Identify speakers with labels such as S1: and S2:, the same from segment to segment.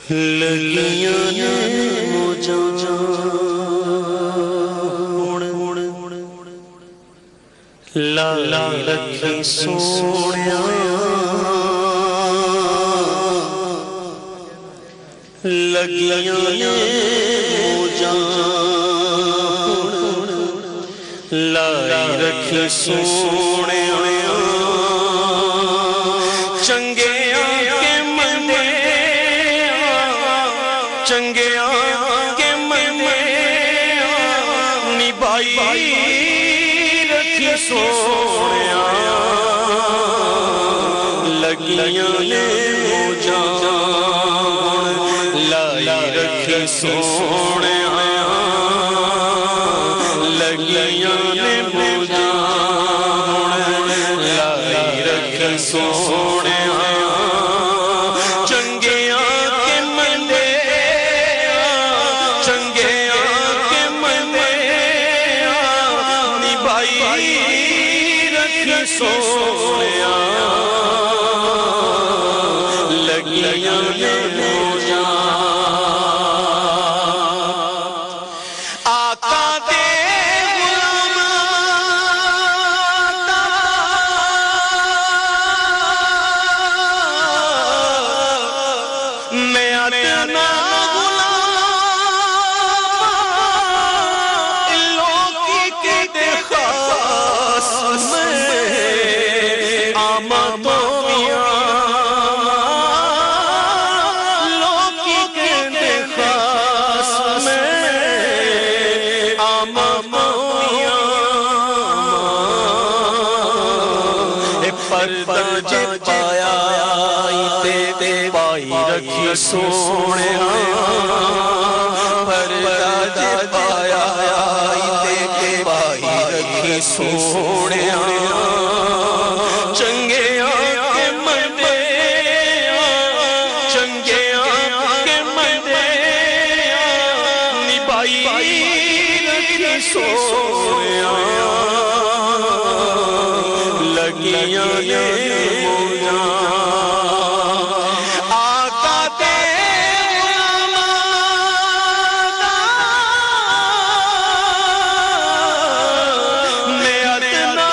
S1: لگیاں نے موجاں لا رکھی سونیا لگیاں نے موجاں لا رکھی سونیا سونیا لگیاں نے موجاں لائی رکھی سونیا لگیاں نے موجاں لائی رکھی سونیا سونیا لگیاں نے موجاں آقا دے غلام میں ادنا پردہ جے پایا تے پائی رکھی سونیا پردہ جے پایا تے پائی رکھی سونیا چنگیاں کے مردے چنگیاں کے مردے نبائی رکھی سونیا لگیاں نے موجاں آقا دے غلام میں ادنا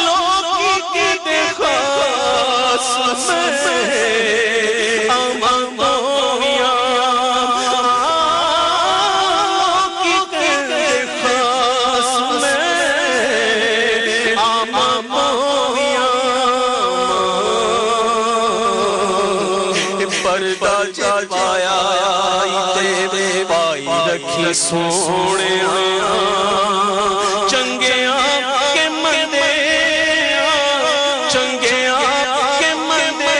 S1: لوکی کی خاص میں آمد پردہ جے پایا تے پائی رکھی سونیا چنگیاں کے مردے چنگیاں کے مردے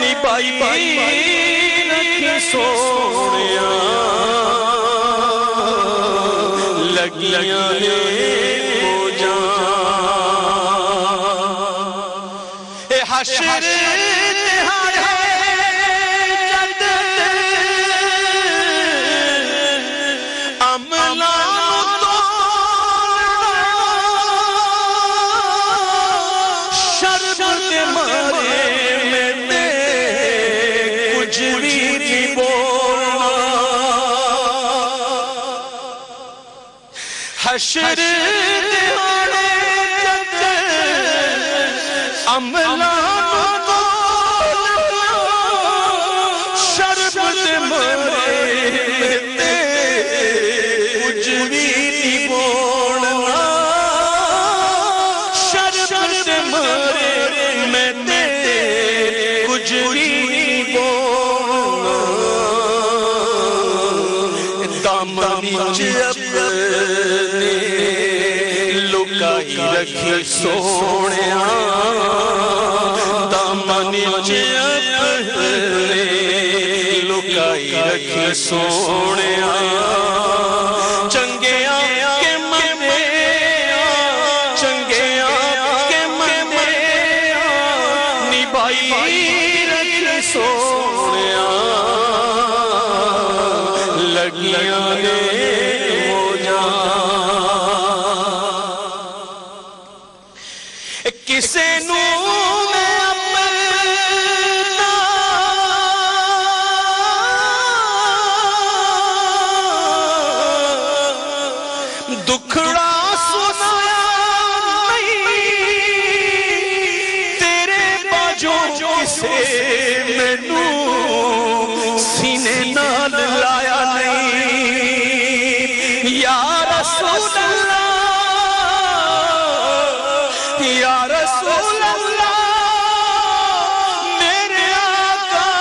S1: نبائی رکھی سونیا لگیاں نے موجاں حشر حشر دہاڑے جب عملہ شربت مرے کچھ بھی بولنا شربت مرے میں کچھ بھی بولنا دامنی لکائی رکھی سونیا دامنی لکائی رکھی سونیا چنگیاں کے مردے چنگیاں کے مردے نبائی رکھی سونیا لگیاں نے موجاں کسے نو سنایا نہیں تیرے باجوں کسے مینوں سینے نال لایا نہیں یا رسول اللہ یا رسول اللہ میرے آقا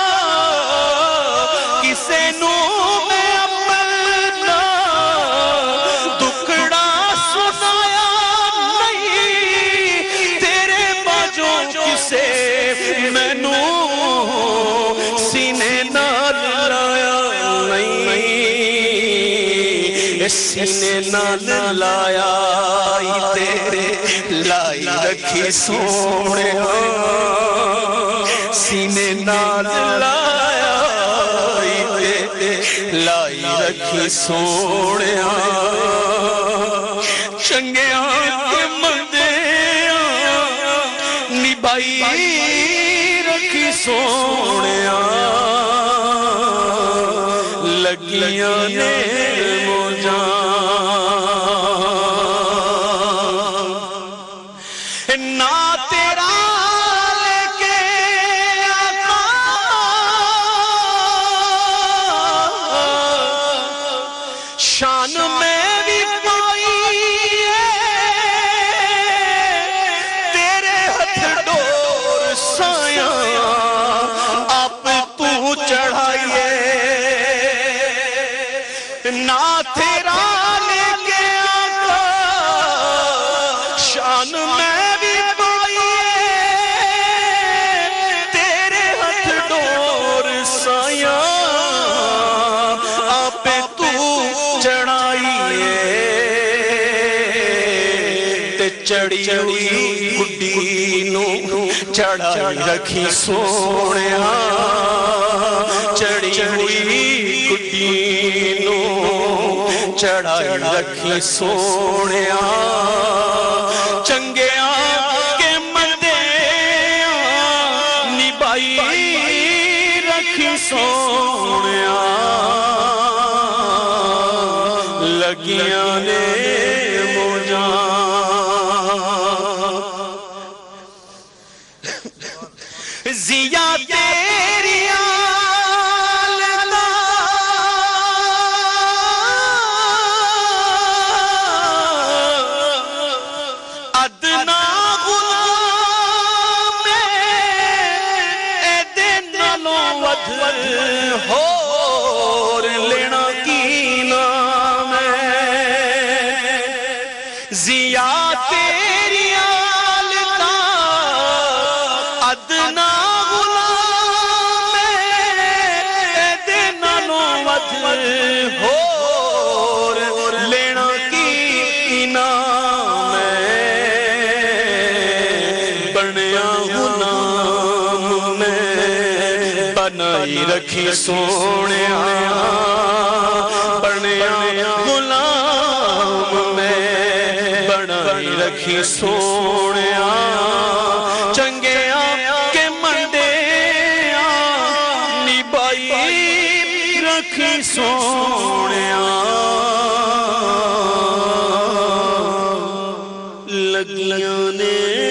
S1: کسے نوں میں اپنا دکھڑا سنایا نہیں تیرے باجوں کسے مینوں سینے نال لایا نہیں سینے نال لایا تیرے لائی رکھی سونے سینے نال لایا لائی رکھی سونے چنگیاں کے مندیاں نبائی رکھی سونے لگیاں نے موجاں نا تیرا لے کے آقا شان میں بھی پائی تیرے ہتھ ڈور سایاں آپ تو چڑھائیے نا تیرا لے کے آقا شان میں چڑی ہوئی گڈی نو چڑھائی رکھی سونے چڑی ہوئی گڈی نو چڑھائی رکھی سونے چنگیاں کے مندیاں نبائی رکھی سونے لگیاں نے موجاں زیا تیری آلتا ادنا غلام اے دن نالوں ود ہور لینا کی نام زیا تیری آلتا ادنا ہور لینا کی نام بنیا غلام میں بنائی رکھی سونے بنیا غلام میں بنائی رکھی سونے چنگیاں کے منڈیاں نبائی رکھی سونیاں لگیاں نے